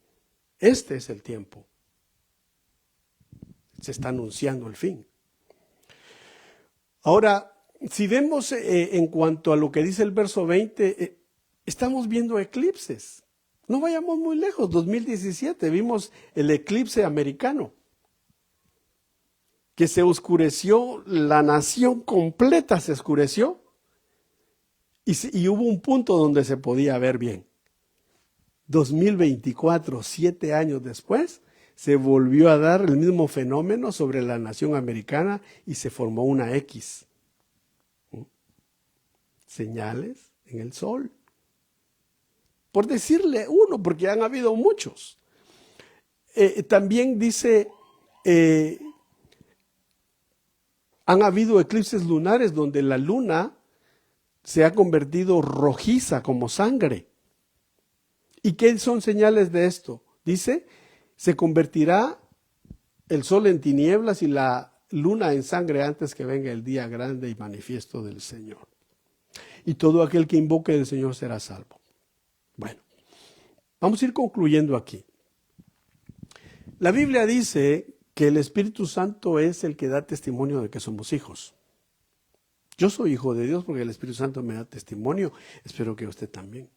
Este es el tiempo. Se está anunciando el fin. Ahora, si vemos en cuanto a lo que dice el verso 20, estamos viendo eclipses. No vayamos muy lejos. 2017 vimos el eclipse americano, que se oscureció, la nación completa se oscureció y hubo un punto donde se podía ver bien. 2024, 7 años después, se volvió a dar el mismo fenómeno sobre la nación americana y se formó una X. Señales en el sol. Por decirle uno, porque han habido muchos. También dice, Han habido eclipses lunares donde la luna se ha convertido rojiza como sangre. ¿Y qué son señales de esto? Dice, se convertirá el sol en tinieblas y la luna en sangre antes que venga el día grande y manifiesto del Señor. Y todo aquel que invoque al Señor será salvo. Bueno, vamos a ir concluyendo aquí. La Biblia dice que el Espíritu Santo es el que da testimonio de que somos hijos. Yo soy hijo de Dios porque el Espíritu Santo me da testimonio. Espero que usted también.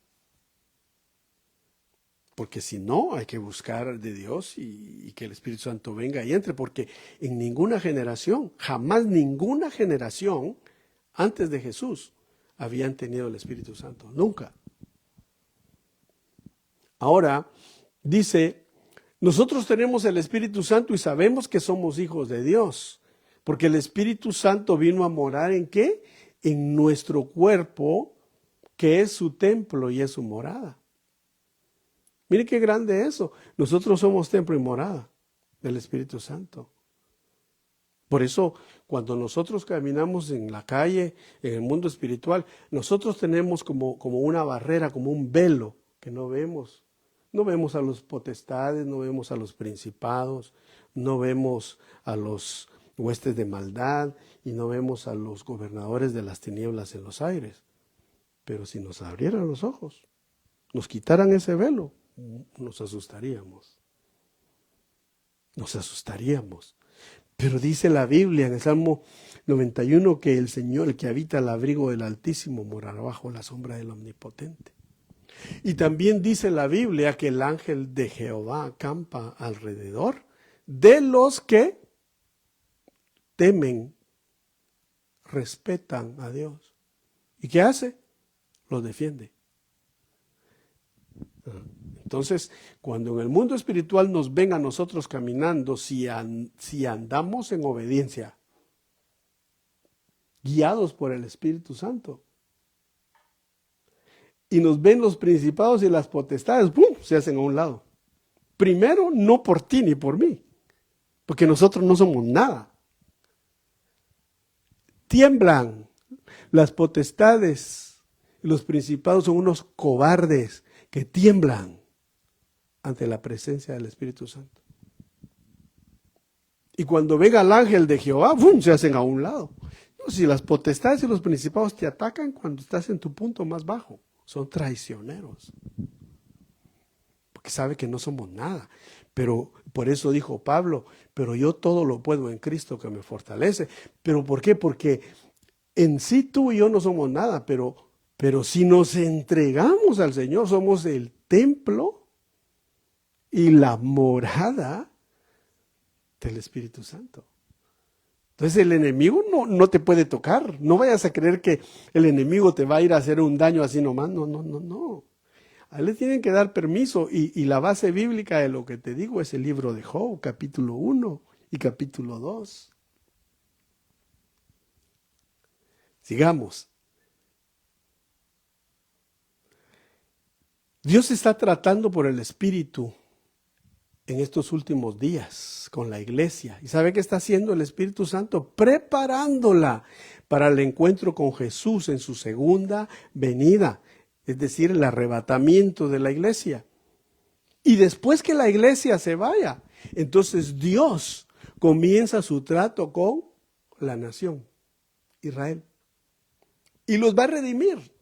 Porque si no, hay que buscar de Dios y que el Espíritu Santo venga y entre. Porque en ninguna generación, jamás ninguna generación antes de Jesús habían tenido el Espíritu Santo. Nunca. Ahora, dice, nosotros tenemos el Espíritu Santo y sabemos que somos hijos de Dios. Porque el Espíritu Santo vino a morar ¿en qué? En nuestro cuerpo, que es su templo y es su morada. Mire qué grande eso. Nosotros somos templo y morada del Espíritu Santo. Por eso, cuando nosotros caminamos en la calle, en el mundo espiritual, nosotros tenemos como una barrera, como un velo que no vemos. No vemos a los potestades, no vemos a los principados, no vemos a los huestes de maldad y no vemos a los gobernadores de las tinieblas en los aires. Pero si nos abrieran los ojos, nos quitaran ese velo, nos asustaríamos. Nos asustaríamos. Pero dice la Biblia en el Salmo 91 que el Señor, el que habita al abrigo del Altísimo, morará bajo la sombra del Omnipotente. Y también dice la Biblia que el ángel de Jehová acampa alrededor de los que temen, respetan a Dios. ¿Y qué hace? Los defiende. Entonces, cuando en el mundo espiritual nos ven a nosotros caminando, si andamos en obediencia, guiados por el Espíritu Santo, y nos ven los principados y las potestades, ¡pum!, se hacen a un lado. Primero, no por ti ni por mí, porque nosotros no somos nada. Tiemblan las potestades y los principados son unos cobardes que tiemblan ante la presencia del Espíritu Santo. Y cuando venga el ángel de Jehová, ¡bum!, se hacen a un lado. No, si las potestades y los principados te atacan cuando estás en tu punto más bajo, son traicioneros. Porque sabe que no somos nada. Pero por eso dijo Pablo, pero yo todo lo puedo en Cristo que me fortalece. ¿Pero por qué? Porque en sí tú y yo no somos nada, pero si nos entregamos al Señor, somos el templo y la morada del Espíritu Santo. Entonces el enemigo no te puede tocar. No vayas a creer que el enemigo te va a ir a hacer un daño así nomás. No. A él le tienen que dar permiso. Y la base bíblica de lo que te digo es el libro de Job, capítulo 1 y capítulo 2. Sigamos. Dios está tratando por el Espíritu en estos últimos días con la iglesia. ¿Y sabe qué está haciendo el Espíritu Santo? Preparándola para el encuentro con Jesús en su segunda venida, es decir, el arrebatamiento de la iglesia. Y después que la iglesia se vaya, entonces Dios comienza su trato con la nación, Israel, y los va a redimir.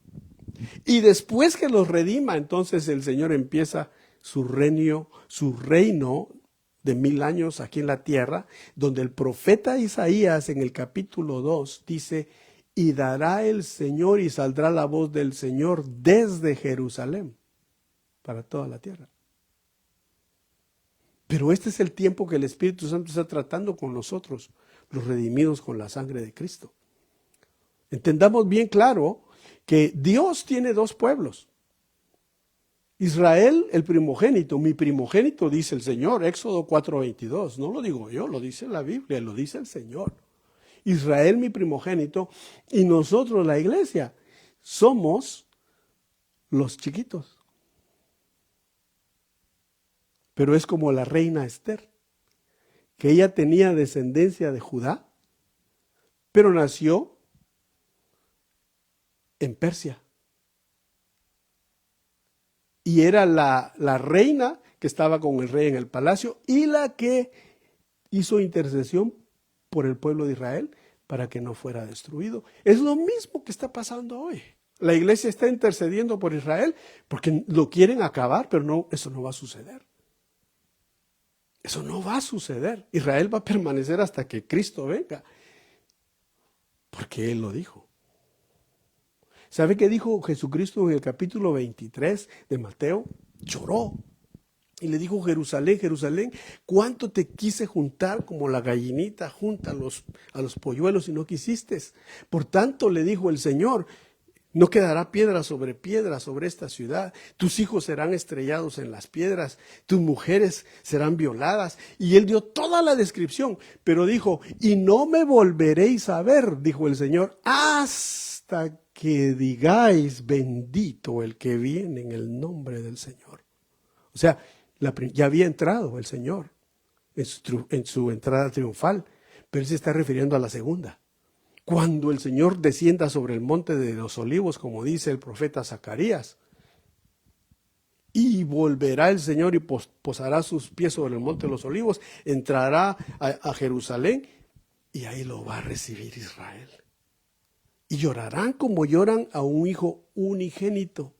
Y después que los redima, entonces el Señor empieza su reino de 1000 años aquí en la tierra, donde el profeta Isaías en el capítulo 2 dice, y dará el Señor y saldrá la voz del Señor desde Jerusalén para toda la tierra. Pero este es el tiempo que el Espíritu Santo está tratando con nosotros, los redimidos con la sangre de Cristo. Entendamos bien claro que Dios tiene dos pueblos. Israel, el primogénito, mi primogénito, dice el Señor, Éxodo 4:22. No lo digo yo, lo dice la Biblia, lo dice el Señor. Israel, mi primogénito, y nosotros, la iglesia, somos los chiquitos. Pero es como la reina Esther, que ella tenía descendencia de Judá, pero nació en Persia. Y era la reina que estaba con el rey en el palacio y la que hizo intercesión por el pueblo de Israel para que no fuera destruido. Es lo mismo que está pasando hoy. La iglesia está intercediendo por Israel porque lo quieren acabar, pero no, eso no va a suceder. Eso no va a suceder. Israel va a permanecer hasta que Cristo venga, porque Él lo dijo. ¿Sabe qué dijo Jesucristo en el capítulo 23 de Mateo? Lloró. Y le dijo: Jerusalén, Jerusalén, cuánto te quise juntar como la gallinita junta a los polluelos y no quisiste. Por tanto, le dijo el Señor, no quedará piedra sobre esta ciudad. Tus hijos serán estrellados en las piedras, tus mujeres serán violadas. Y él dio toda la descripción, pero dijo: y no me volveréis a ver, dijo el Señor, hasta que digáis: bendito el que viene en el nombre del Señor. O sea, ya había entrado el Señor en su entrada triunfal, pero él se está refiriendo a la segunda. Cuando el Señor descienda sobre el monte de los olivos, como dice el profeta Zacarías, y volverá el Señor y posará sus pies sobre el monte de los olivos, entrará a Jerusalén y ahí lo va a recibir Israel. Y llorarán como lloran a un hijo unigénito.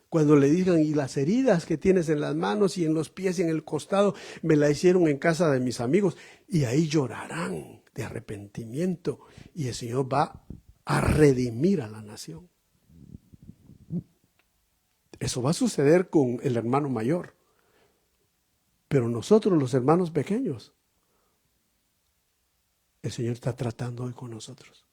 Cuando le digan: y las heridas que tienes en las manos y en los pies y en el costado, me la hicieron en casa de mis amigos. Y ahí llorarán de arrepentimiento. Y el Señor va a redimir a la nación. Eso va a suceder con el hermano mayor. Pero nosotros, los hermanos pequeños, el Señor está tratando hoy con nosotros.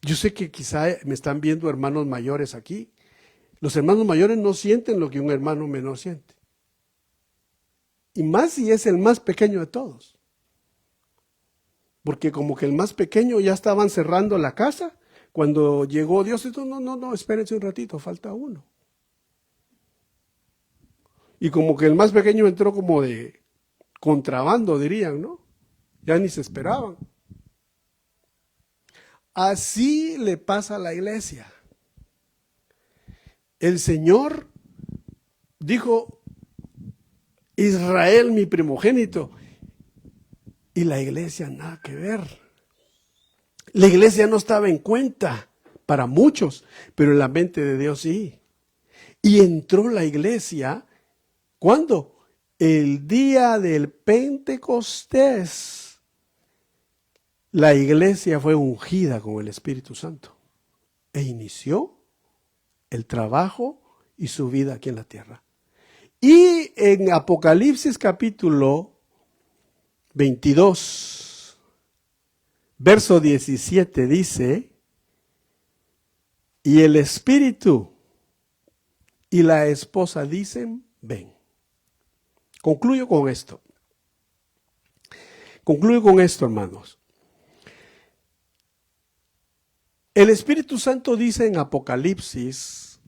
Yo sé que quizá me están viendo hermanos mayores aquí. Los hermanos mayores no sienten lo que un hermano menor siente. Y más si es el más pequeño de todos. Porque como que el más pequeño ya estaban cerrando la casa. Cuando llegó Dios, no, espérense un ratito, falta uno. Y como que el más pequeño entró como de contrabando, dirían, ¿no? Ya ni se esperaban. Así le pasa a la iglesia. El Señor dijo: Israel, mi primogénito. Y la iglesia nada que ver. La iglesia no estaba en cuenta para muchos, pero en la mente de Dios sí. Y entró la iglesia, ¿cuándo? El día del Pentecostés. La iglesia fue ungida con el Espíritu Santo e inició el trabajo y su vida aquí en la tierra. Y en Apocalipsis capítulo 22, verso 17 dice: y el Espíritu y la esposa dicen: ven. Concluyo con esto, hermanos. El Espíritu Santo dice en Apocalipsis: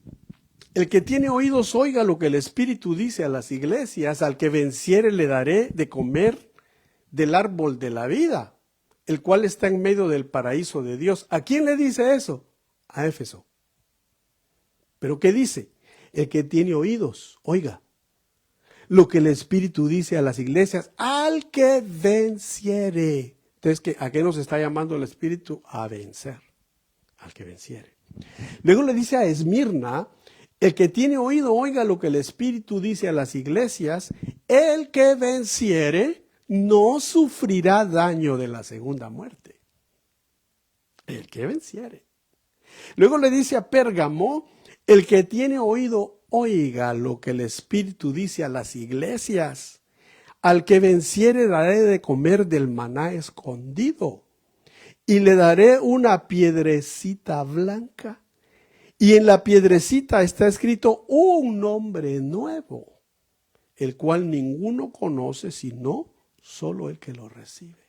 el que tiene oídos oiga lo que el Espíritu dice a las iglesias, al que venciere le daré de comer del árbol de la vida, el cual está en medio del paraíso de Dios. ¿A quién le dice eso? A Éfeso. ¿Pero qué dice? El que tiene oídos, oiga lo que el Espíritu dice a las iglesias, al que venciere. Entonces, ¿a qué nos está llamando el Espíritu? A vencer. Al que venciere. Luego le dice a Esmirna: el que tiene oído oiga lo que el Espíritu dice a las iglesias, el que venciere no sufrirá daño de la segunda muerte. El que venciere. Luego le dice a Pérgamo: el que tiene oído oiga lo que el Espíritu dice a las iglesias, al que venciere daré de comer del maná escondido. Y le daré una piedrecita blanca, y en la piedrecita está escrito un nombre nuevo, el cual ninguno conoce sino solo el que lo recibe.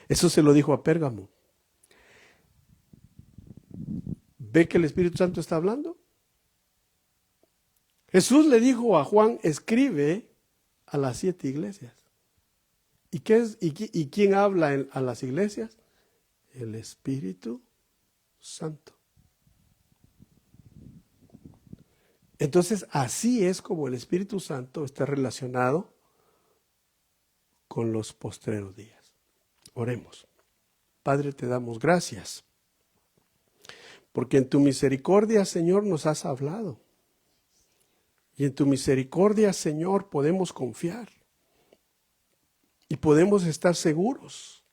Eso se lo dijo a Pérgamo. ¿Ve que el Espíritu Santo está hablando? Jesús le dijo a Juan: escribe a las 7 iglesias. ¿Y quién habla a las iglesias? El Espíritu Santo. Entonces, así es como el Espíritu Santo está relacionado con los postreros días. Oremos. Padre, te damos gracias, porque en tu misericordia, Señor, nos has hablado. Y en tu misericordia, Señor, podemos confiar. Y podemos estar seguros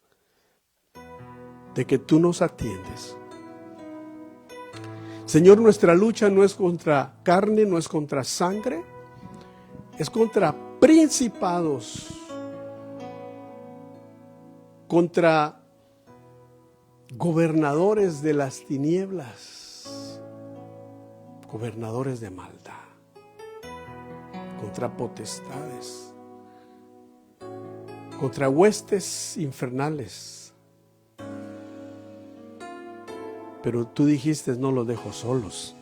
de que tú nos atiendes. Señor, nuestra lucha no es contra carne, no es contra sangre, es contra principados, contra gobernadores de las tinieblas, gobernadores de maldad, contra potestades, contra huestes infernales. Pero tú dijiste, no los dejo solos.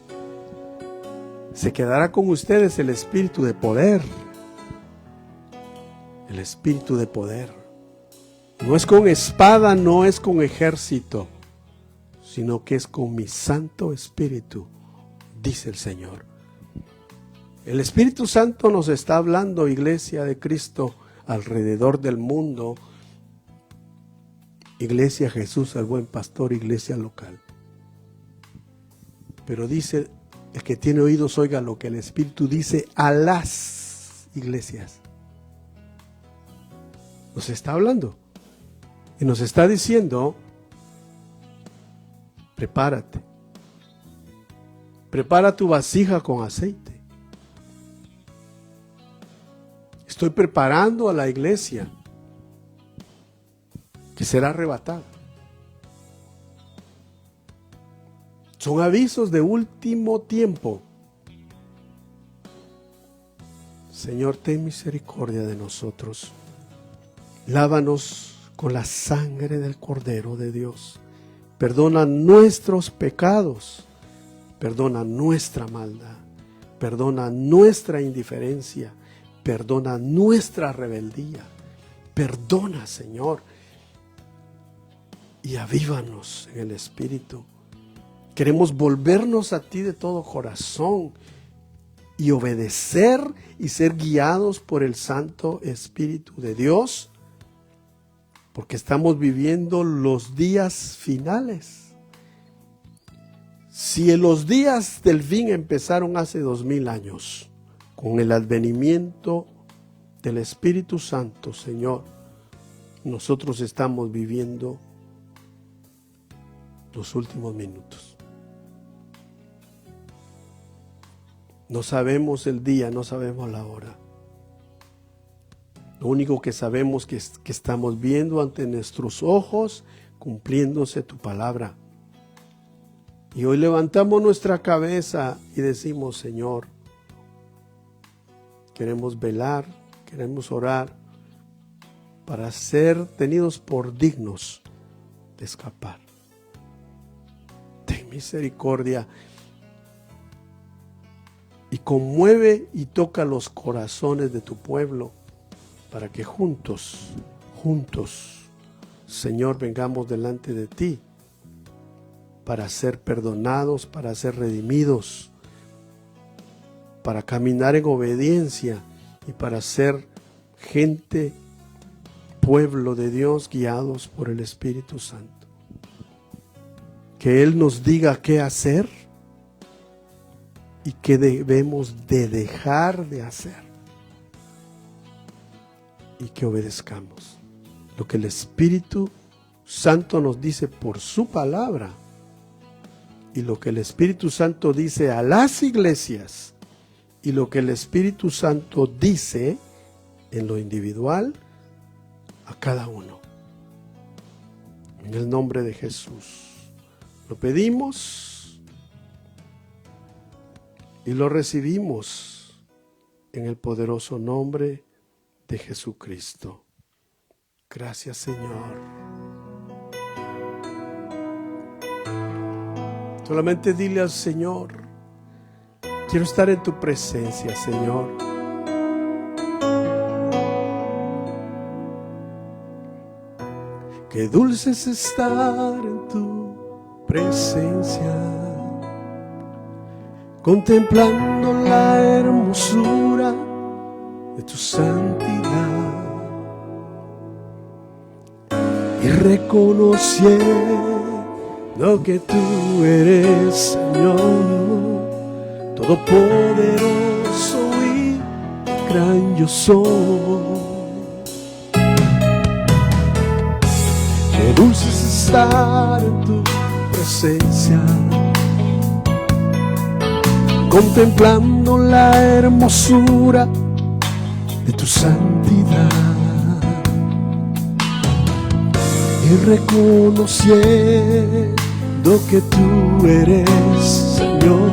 Se quedará con ustedes el espíritu de poder. El espíritu de poder. No es con espada, no es con ejército, sino que es con mi Santo Espíritu, dice el Señor. El Espíritu Santo nos está hablando, Iglesia de Cristo, alrededor del mundo. Iglesia Jesús, el buen pastor, iglesia local. Pero dice, el que tiene oídos oiga lo que el Espíritu dice a las iglesias. Nos está hablando y nos está diciendo, prepárate. Prepara tu vasija con aceite. Estoy preparando a la iglesia que será arrebatada. Son avisos de último tiempo. Señor, ten misericordia de nosotros. Lávanos con la sangre del Cordero de Dios. Perdona nuestros pecados. Perdona nuestra maldad. Perdona nuestra indiferencia. Perdona nuestra rebeldía. Perdona, Señor. Y avívanos en el Espíritu. Queremos volvernos a ti de todo corazón y obedecer y ser guiados por el Santo Espíritu de Dios, porque estamos viviendo los días finales. Si los días del fin empezaron hace 2000 años, con el advenimiento del Espíritu Santo, Señor, nosotros estamos viviendo los últimos minutos. No sabemos el día, no sabemos la hora. Lo único que sabemos es que estamos viendo ante nuestros ojos cumpliéndose tu palabra. Y hoy levantamos nuestra cabeza y decimos, Señor, queremos velar, queremos orar para ser tenidos por dignos de escapar. Ten misericordia. Y conmueve y toca los corazones de tu pueblo para que juntos, Señor, vengamos delante de ti para ser perdonados, para ser redimidos, para caminar en obediencia y para ser gente, pueblo de Dios guiados por el Espíritu Santo. Que Él nos diga qué hacer y qué debemos de dejar de hacer y que obedezcamos lo que el Espíritu Santo nos dice por su palabra y lo que el Espíritu Santo dice a las iglesias y lo que el Espíritu Santo dice en lo individual a cada uno. En el nombre de Jesús lo pedimos y lo recibimos en el poderoso nombre de Jesucristo. Gracias, Señor. Solamente dile al Señor, quiero estar en tu presencia, Señor. Qué dulce es estar en tu presencia, contemplando la hermosura de tu santidad y reconociendo que tú eres Señor, todopoderoso y gran yo soy. Qué dulce es estar en tu presencia, contemplando la hermosura de tu santidad y reconociendo que tú eres Señor,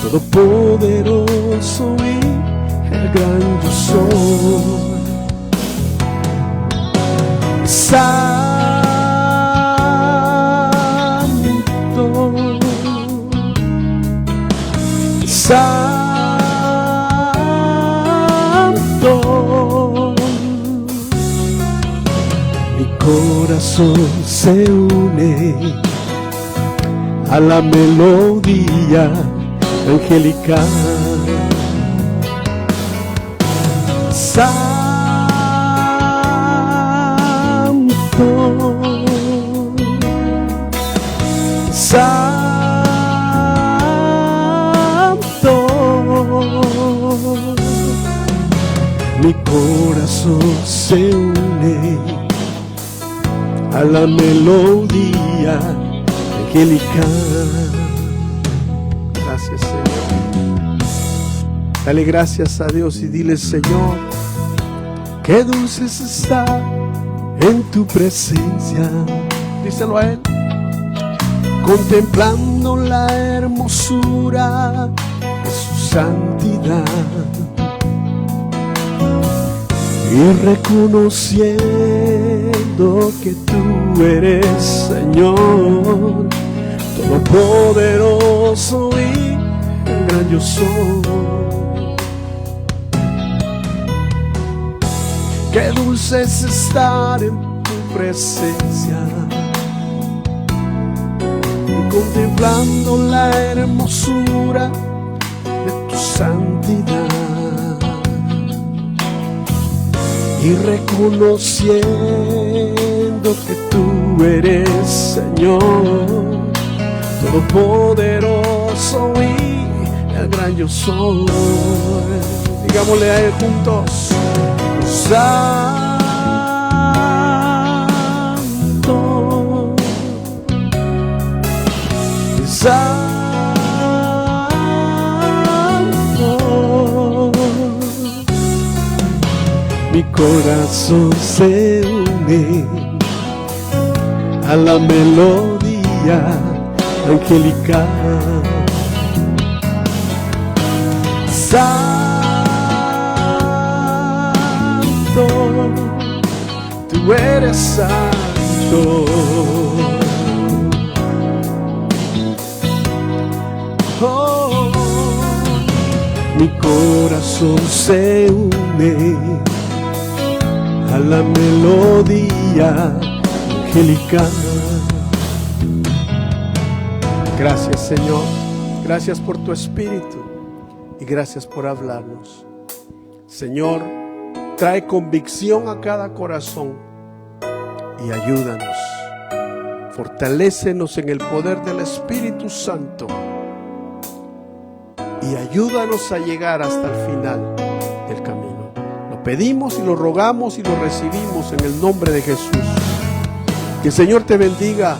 todopoderoso y el gran yo soy. Santo, Santo, mi corazón se une a la melodía angelical. Santo, mi corazón se une a la melodía angelical. Gracias, Señor. Dale gracias a Dios y dile: Señor, qué dulce es estar en tu presencia. Díselo a Él. Contemplando la hermosura de su santidad y reconociendo que tú eres Señor, todopoderoso y gran yo soy. Qué dulce es estar en tu presencia, contemplando la hermosura de tu santidad y reconociendo que tú eres Señor, todopoderoso y el gran yo soy. Digámosle a Él juntos: Santo, Santo, mi corazón se une a la melodía angelical. Santo, tú eres santo. Oh, mi corazón se une a la melodía angelical. Gracias, Señor. Gracias por tu Espíritu y gracias por hablarnos. Señor, trae convicción a cada corazón y ayúdanos. Fortalécenos en el poder del Espíritu Santo y ayúdanos a llegar hasta el final del camino. Lo pedimos y lo rogamos y lo recibimos en el nombre de Jesús. Que el Señor te bendiga,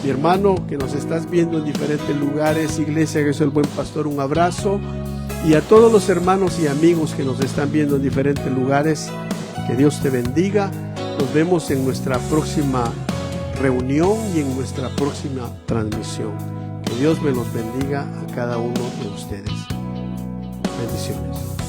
mi hermano, que nos estás viendo en diferentes lugares. Iglesia Jesús el Buen Pastor, un abrazo. Y a todos los hermanos y amigos que nos están viendo en diferentes lugares, que Dios te bendiga. Nos vemos en nuestra próxima reunión y en nuestra próxima transmisión. Que Dios me los bendiga a cada uno de ustedes. Bendiciones.